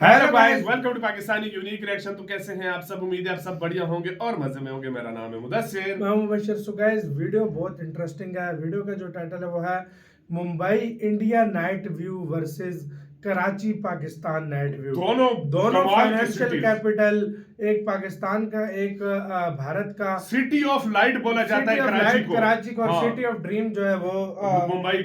Hello guys, welcome to Pakistani unique reaction. तो कैसे हैं आप सब? उम्मीद है आप सब बढ़िया होंगे और मजे में होंगे। मेरा नाम है मुदस्सिर। मैं मुबशिर। सो गाइस, वीडियो बहुत इंटरेस्टिंग है। वीडियो का जो टाइटल है वो है Mumbai India night view versus Karachi Pakistan night view. दोनों फाइनेंशियल कैपिटल, एक पाकिस्तान का, एक भारत का। सिटी ऑफ लाइट बोला जाता है कराची को, और सिटी ऑफ ड्रीम जो है वो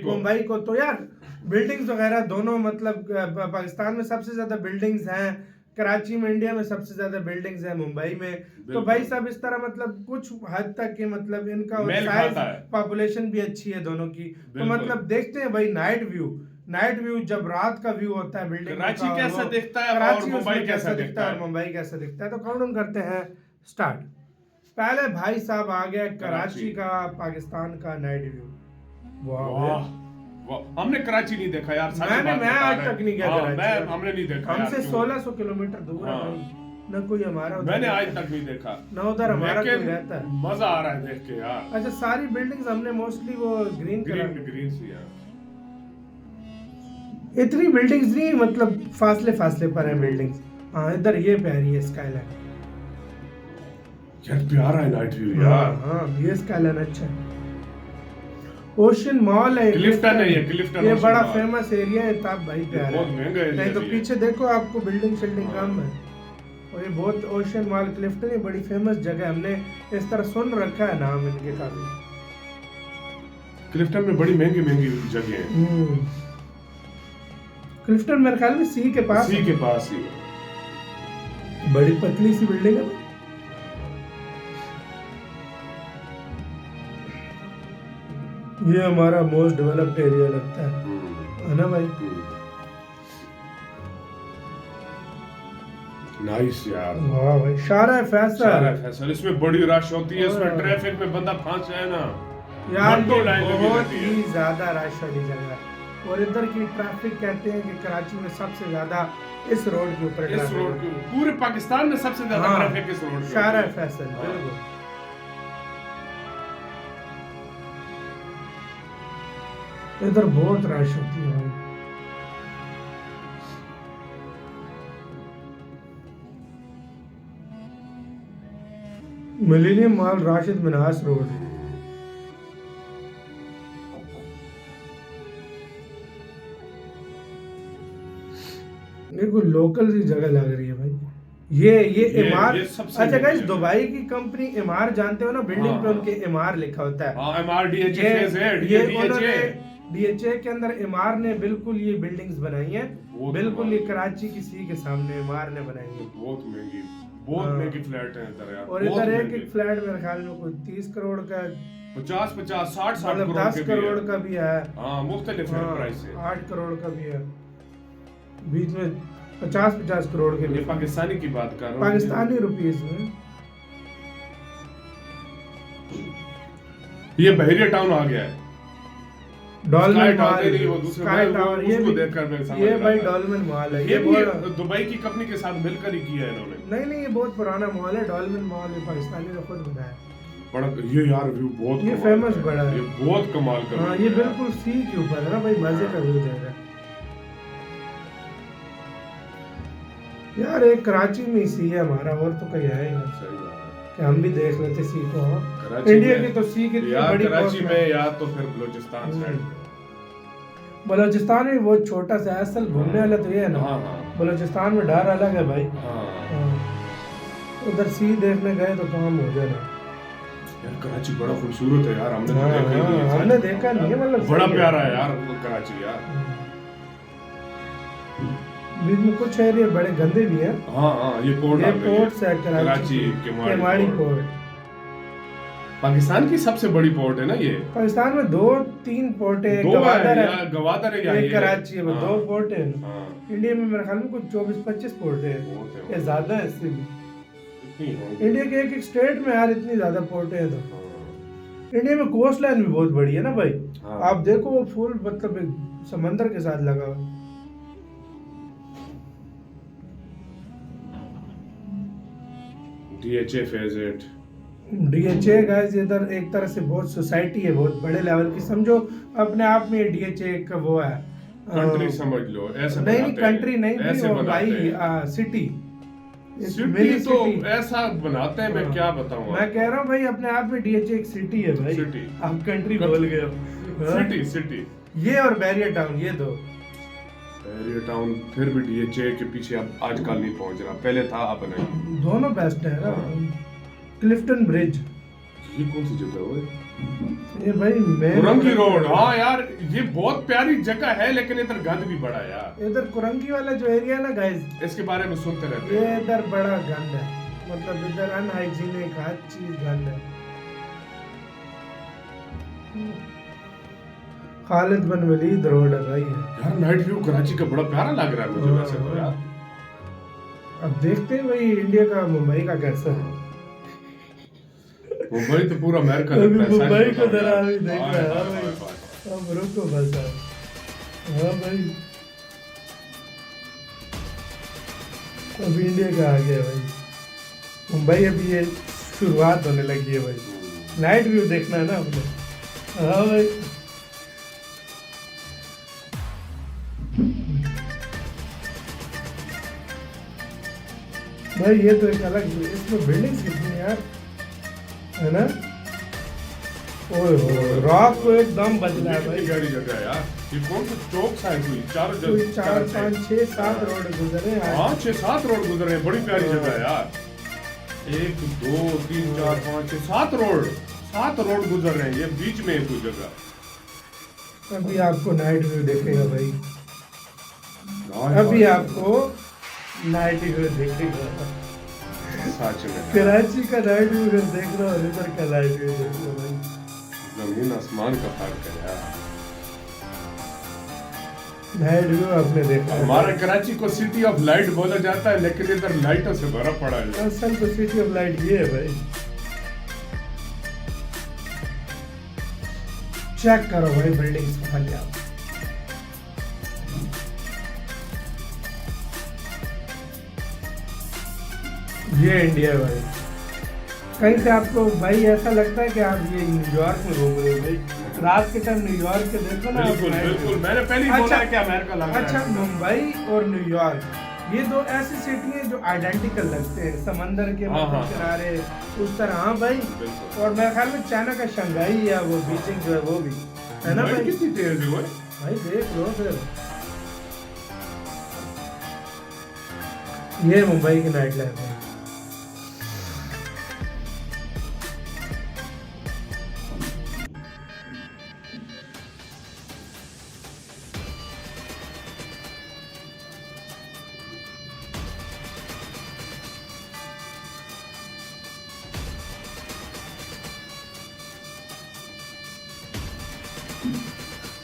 मुंबई को। तो यार बिल्डिंग्स वगैरह दोनों, मतलब पाकिस्तान में सबसे ज्यादा बिल्डिंग्स हैं कराची में, इंडिया में सबसे ज्यादा बिल्डिंग्स है मुंबई में। तो भाई साहब इस तरह मतलब कुछ हद तक के मतलब इनका साइज, पॉपुलेशन भी अच्छी है दोनों की। तो मतलब देखते हैं भाई नाइट व्यू जब रात का व्यू होता है बिल्डिंग कराची कैसा दिखता है और मुंबई कैसा दिखता है, और मुंबई कैसा दिखता है। तो काउंट करते हैं, स्टार्ट। पहले भाई साहब आ गया कराची का, पाकिस्तान का नाइट व्यू। वाह, हमने कराची नहीं देखा यार। मैं आज तक नहीं गया कराची। हमने नहीं देखा। हमसे 1600 किलोमीटर दूर है भाई। न कोई हमारा मैंने आज तक नहीं देखा, न उधर हमारा कोई रहता है। मजा आ रहा है देख के यार। अच्छा, सारी बिल्डिंग्स हमने मोस्टली वो ग्रीन सी यार। इतनी बिल्डिंग्स नहीं, मतलब फासले पर है बिल्डिंग्स। हाँ, इधर ये प्यारी है स्काईलाइन यार, प्यारा है नाइट व्यू यार। हाँ, ये स्काईलाइन अच्छा है। ओशन मॉल है, क्लिफ्टन है ये बड़ा फेमस एरिया है। तब भाई प्यारा बहुत महंगा एरिया नहीं तो पीछे देखो आपको बिल्डिंग कम है। और ये बहुत ओशन मॉल, क्लिफ्टन, ये बड़ी फेमस जगह है। हमने इस तरह सुन रखा है नाम इनके काफी। क्लिफ्टन में बड़ी महंगी जगह है। क्लिफ्टन मेरे ख्याल में सी के पास ही बड़ी पतली सी बिल्डिंग है। ये हमारा मोस्ट डेवलप्ड एरिया लगता है ना भाई? नाइस यार। वाह भाई, शारा फैसल। इसमें बड़ी रश होती है, इसमें ट्रैफिक में बंदा फंस जाए ना यार, बहुत ही ज्यादा रश वाली जगह है। और इधर की ट्रैफिक कहते हैं कि कराची में सबसे ज्यादा इस रोड के ऊपर, पूरे पाकिस्तान में सबसे ज्यादा ट्रैफिक इस रोड पे। शारा फैसल, बिल्कुल। इधर बहुत रश होती है भाई। Millennium mall, Rashid Minhas road. ये कोई लोकल सी जगह लग रही है भाई। ये एमआर। अच्छा गाइस, दुबई की कंपनी एमआर जानते हो ना? बिल्डिंग पे उनके एमआर लिखा होता है। हाँ, एमआर डीएचए के अंदर एमआर ने बिल्कुल ये बिल्डिंग्स बनाई हैं। बिल्कुल ये कराची की सी के सामने एमआर ने बनाई है। बहुत महंगी फ्लैट है इधर यार। और इधर एक फ्लैट मेरे ख्याल में कोई 30 करोड़ का, 50 60 मतलब 10 करोड़ का भी है। हाँ, मुख्तलिफ प्राइस है। 8 करोड़ का भी है, बीच में 50 करोड़ के लिए। पाकिस्तानी की बात कर रहा हूँ, पाकिस्तानी रुपीस में। ये बहरिया टाउन आ गया है। डॉल्मेन मॉल, स्काई टावर, ये भाई डॉल्मेन मॉल है। ये भी दुबई की कंपनी के साथ मिलकर ही किया है इन्होंने। नहीं, ये बहुत पुराना मॉल है डॉल्मेन मॉल। ये पाकिस्तानी ने खुद बनाया। बड़ा ये यार व्यू बहुत, ये फेमस बड़ा है, ये बहुत कमाल का। हाँ, ये बिल्कुल सी के ऊपर है ना भाई, मजे का व्यू जाएगा यार। एक कराची में सी है हमारा, और तो कहीं है ही नहीं कि हम भी देख लेते सी को। हाँ, इंडिया की तो सी की बड़ी कराची में, या तो फिर बलोचिस्तान साइड। बलोचिस्तान में वो छोटा सा, असल घूमने वाला तो ये है ना। बलोचिस्तान में डर अलग है भाई। उधर सी देखने गए तो काम हो जाए ना यार। कराची बड़ा खूबसूरत है यार। हमने देखा नहीं है, मतलब बड़ा प्यारा है यार कराची यार। बीच में कुछ एरिया बड़े गंदे भी हैं। हाँ, ये पोर्ट है कराची केमाड़ी पोर्ट। पाकिस्तान की सबसे बड़ी पोर्ट है ना ये। पाकिस्तान में 2-3 पोर्ट है। गवादर है, एक कराची है, 2 पोर्ट है। इंडिया में मेरे ख्याल में कुछ 24-25 पोर्ट है, ये ज्यादा है इससे भी। इंडिया के एक स्टेट में यार इतनी ज्यादा पोर्ट है। तो इंडिया में कोस्ट लाइन भी बहुत बड़ी है ना भाई। आप देखो वो फुल, मतलब समंदर के साथ लगा हुआ। डीएचए फेज 8, डीएचए गाइस इधर एक तरह से बहुत सोसाइटी है, बहुत बड़े लेवल की। समझो अपने आप में डीएचए का वो है, कंट्री समझ लो, ऐसे नहीं बनाते कंट्री हैं, नहीं ऐसे वो बनाते भाई हैं। सिटी सिटी तो ऐसा बनाते हैं, मैं क्या बताऊं मैं कह रहा हूँ भाई अपने आप में डीएचए एक सिटी है भाई, सिटी। आप कंट्री बोल गए हो। सिटी सिटी ये और बैरियर टाउन, ये दो। बैरियर टाउन फिर भी डीएचए के पीछे अब आजकल नहीं पहुंच रहा, पहले था अब नहीं। दोनों बेस्ट है ना। क्लिफ्टन ब्रिज, ये कौन सी जगह है? ये भाई कुरंगी रोड, हाँ यार ये बहुत प्यारी जगह है, लेकिन इधर गंद भी बड़ा है यार। इधर कुरंगी वाला जो एरिया है ना गाइस, इसके बारे में सुनते रहते ये हैं। इधर बड़ा गंद है, मतलब इधर अनहाइजीनिक हर चीज गंद है। खालिद बिन वलीद रोड है भाई। यार नाइट व्यू कराची का बड़ा प्यारा लग रहा है मुझे वैसे तो यार। अब देखते हैं भाई इंडिया का मुंबई का कैसा है। मुंबई तो पूरा अमेरिका अभी लगता है, सच मुंबई को बताऊं जरा यार। अभी देख हाय, रहा है हाय, भाई। हाय, हाय। अब रुको बस अब। हाँ भाई अभी इंडिया का आ गया भाई मुंबई, अभी ये शुरुआत होने लगी है भाई। नाइट व्यू देखना है ना अपने। हाँ भाई भाई ये तो एक अलग, इसमें बिल्डिंग्स कितनी है यार, है ना। ओए हो रॉक को एकदम बदला है भाई। गाड़ी जगह है यार, ये कौन सा चौक सा है? कोई चार कोई 4 5 6 7 रोड गुजरे हैं। हाँ 6-7 रोड गुजरे हैं, बड़ी प्यारी जगह है यार। 1 2 3 4 5 6 7 रोड गुजर रहे हैं, ये बीच में है कोई जगह। अभी आपको नाइट व्यू देखेगा भाई, हाय, अभी हाय, आपको नाइट व्यू देखेगा। सच में कराची का नाइट व्यू अगर देख रहा हो, इधर का नाइट व्यू देख लो भाई, जमीन आसमान का फर्क है यार। नाइट व्यू आपने देखा है। हमारा कराची को सिटी ऑफ लाइट बोला जाता है, लेकिन इधर लाइटों से भरा पड़ा है। असल तो सिटी ऑफ लाइट ये है भाई। चेक करो भाई बिल्डिंग्स खाली आप। ये इंडिया है भाई। कहीं से आपको भाई ऐसा लगता है कि आप ये न्यूयॉर्क में घूम रहे हो भाई। रात के टाइम न्यूयॉर्क के देखो ना आप। बिल्कुल बिल्कुल, मैंने पहले ही बोला है कि अमेरिका लग रहा है। अच्छा मुंबई और न्यूयॉर्क, ये दो ऐसी सिटी हैं जो आइडेंटिकल लगते हैं, समंदर के हाँ। किनारे उस तरह। हाँ भाई, बिल्कुल। और मेरे ख्याल में चाइना का शंघाई या वो बीजिंग जो है वो भी है ना भाई। कितनी तेज है वो? भाई देख लो फिर, ये मुंबई की नाइट लाइफ है।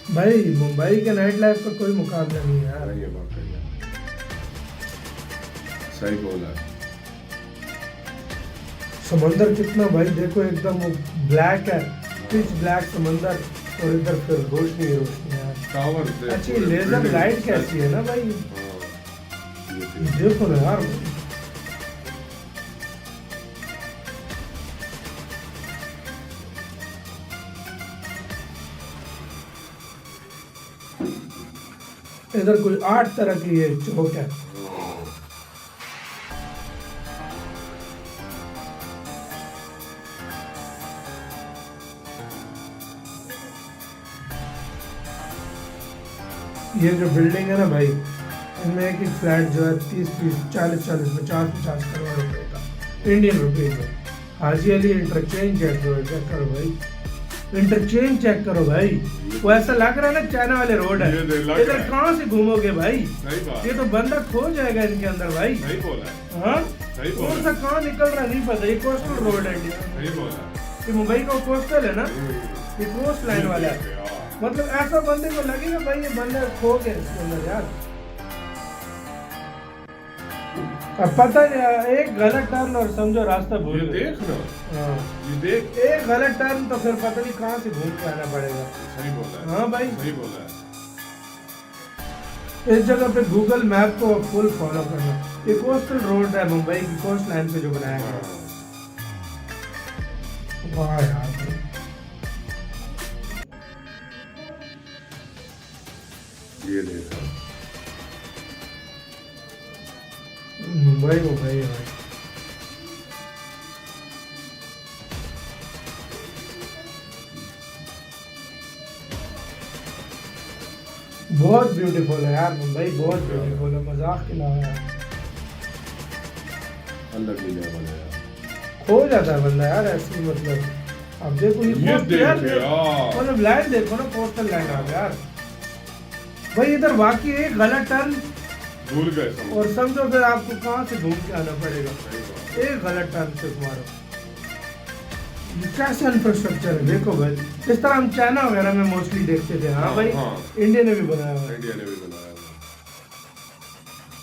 भाई मुंबई के नाइट लाइफ का कोई मुकाबला नहीं है यार। ये बात है यार, सही बोला। समंदर कितना भाई देखो, एकदम ब्लैक है, पिच ब्लैक समंदर, और इधर फिर रोशनी ही रोशनी है। टावर अच्छी लेजर लाइट कैसी है ना भाई, देखो ना यार। इधर कोई 8 तरह की ये चौक है। ये जो बिल्डिंग है ना भाई, इनमें एक ही फ्लैट जो है 30 40 50 करोड़ रुपए का, इंडियन रुपए में। हाजी अली इंटरचेंज चेक करो भाई, इंटरचेंज चेक करो भाई। वो ऐसा लग रहा है ना चाइना वाले रोड है। इधर कहाँ से घूमोगे भाई? ये तो बंदा खो जाएगा इनके अंदर भाई। सही बोला है। हाँ सही बोला। कौन सा कहाँ निकल रहा नहीं पता। ये कोस्टल रोड है इंडिया, सही बोला। ये मुंबई का कोस्टल है ना, ये कोस्ट लाइन वाला है। मतलब ऐसा बंदे को लगेगा भाई ये बंदा खो गया इसके अंदर यार। अब पता नहीं, एक गलत टर्न और समझो रास्ता भूल ये गए। देख ना, हाँ ये देख। एक गलत टर्न तो फिर पता नहीं कहाँ से घूम के आना पड़ेगा। सही बोला है। हाँ भाई, सही बोला है। इस जगह पे गूगल मैप को फुल फॉलो करना। ये कोस्टल रोड है मुंबई की कोस्ट लाइन पे जो बनाया गया है। वाह यार भाई। ये देख मुंबई मुंबई है भाई। बहुत ब्यूटीफुल है यार मुंबई, बहुत ब्यूटीफुल है, मजाक के अलावा यार। अलग ही लेवल है यार। खो जाता है बंदा यार ऐसी, मतलब अब देखो ये ये पोस्ट यार, देख यार। मतलब लाइन देखो ना, पोस्टल लाइन आ गया यार भाई। इधर वाकई एक गलत टर्न भूल गए सब। और समझो फिर आपको कहाँ से घूम के आना पड़ेगा, एक गलत टर्न से तुम्हारा। ये कैसा इंफ्रास्ट्रक्चर है देखो भाई, इस तरह हम चाइना वगैरह में मोस्टली देखते थे। हाँ भाई, इंडिया ने भी बनाया हुआ है। इंडिया ने भी बनाया हुआ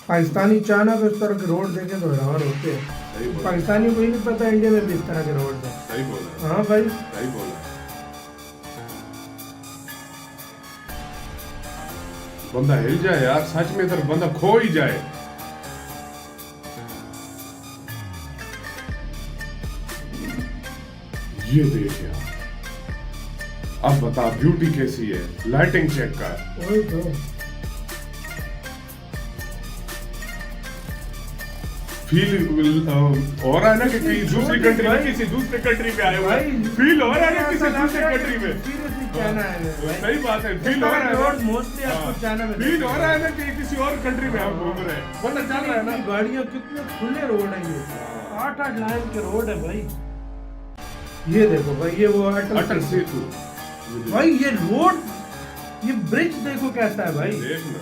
पाकिस्तानी चाइना को इस तरह के रोड देखे तो हैरान होते हैं। सही बोला। पाकिस्तानी को ही नहीं पता इंडिया में भी इस तरह के रोड हैं। सही बोला। हाँ भाई, सही बोला। बंदा हिल जाए यार, सच में इधर बंदा खो ही जाए। ये देख यार, अब बता ब्यूटी कैसी है, लाइटिंग चेक कर। वही तो फील हो रहा है ना कि कहीं दूसरी कंट्री में, किसी दूसरे कंट्री में आए हुए हैं। फील हो रहा है ना किसी दूसरे कंट्री में। सीरियसली चाइना है भाई। सही बात है, फील हो रहा है रोड ना। मोस्टली आपको चाइना में फील हो रहा है ना कि किसी और कंट्री में हम घूम रहे हैं, वरना चल रहा है ना। गाड़ियाँ कितने खुले रोड है, ये 8-8 लाइन के रोड है भाई। ये देखो भाई, ये वो अटल सेतु भाई, ये रोड, ये ब्रिज देखो कैसा है भाई। देखना।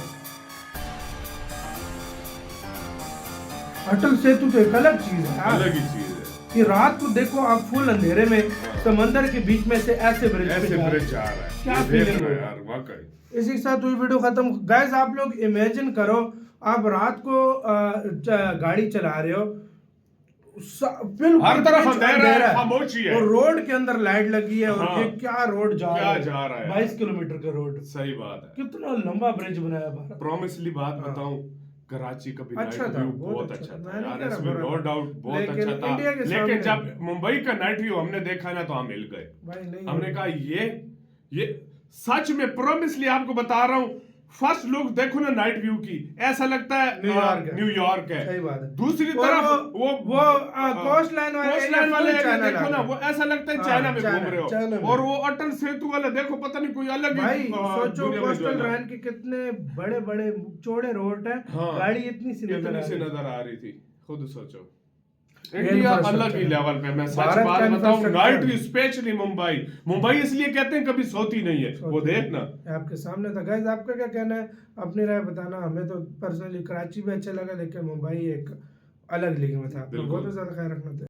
अटल सेतु तो एक अलग चीज है यार। अलग ही चीज है। ये रात को देखो आप, फुल अंधेरे में समंदर के बीच में से ऐसे ब्रिज पे ऐसे जा रहे ब्रिज हैं। जा रहा है, क्या ये देख feeling रहा है होगा? यार, वाकई। इसी के साथ हुई वीडियो खत्म। गाइस आप लोग इमेजिन करो, आप रात को गाड़ी चला रहे हो, बिल्कुल हर तरफ pitch अंधेरा है, अंधेरा खामोशी है। और रोड के अंदर लाइट लगी है। और हाँ। ये क्या रोड जा क्या रहा है, जा रहा है? 22 किलोमीटर का रोड। सही बात है। कितना लंबा ब्रिज बनाया भारत। प्रॉमिसली बात बताऊं, कराची का भी अच्छा नाइट था, व्यू बहुत बहुत अच्छा अच्छा था। था मैं नहीं यार, कह रहा इसमें बुरा नो था। डाउट बहुत लेकिन अच्छा था। इंडिया के लेकिन सामने- जब मुंबई का नाइट व्यू हमने देखा ना, तो हम हिल गए। भाई नहीं, हमने कहा ये सच में प्रॉमिसली आपको बता रहा हूँ, फर्स्ट लुक देखो ना नाइट व्यू की, ऐसा लगता है न्यूयॉर्क है। सही बात है। दूसरी और तरफ वो कोस्ट लाइन वाले एरिया देखो ना, वो ऐसा लगता है हाँ, चाइना में घूम रहे चाइना हो। में। और वो अटल सेतु वाला देखो, पता नहीं कोई अलग ही भाई सोचो, दुनिया में कोस्टल जो है। लाइन के कितने बड़े बड़े चौड़े रोड है। हाँ। गाड़ी इतनी सी नजर इतनी आ सी रही है। नजर आ रही थी, खुद सोचो। ये इंडिया अलग infrastructure ही है। लेवल पे। मैं सच भारत बात का बताऊं, infrastructure- night view specially Mumbai इसलिए कहते हैं कभी सोती नहीं है। वो देखना आपके सामने था। गाइस आपका क्या कहना है, अपनी राय बताना। हमें तो पर्सनली कराची भी अच्छा लगा, लेकिन मुंबई एक अलग लीग में था। तो बिल्कुल। बहुत ज्यादा ख्याल रखना था।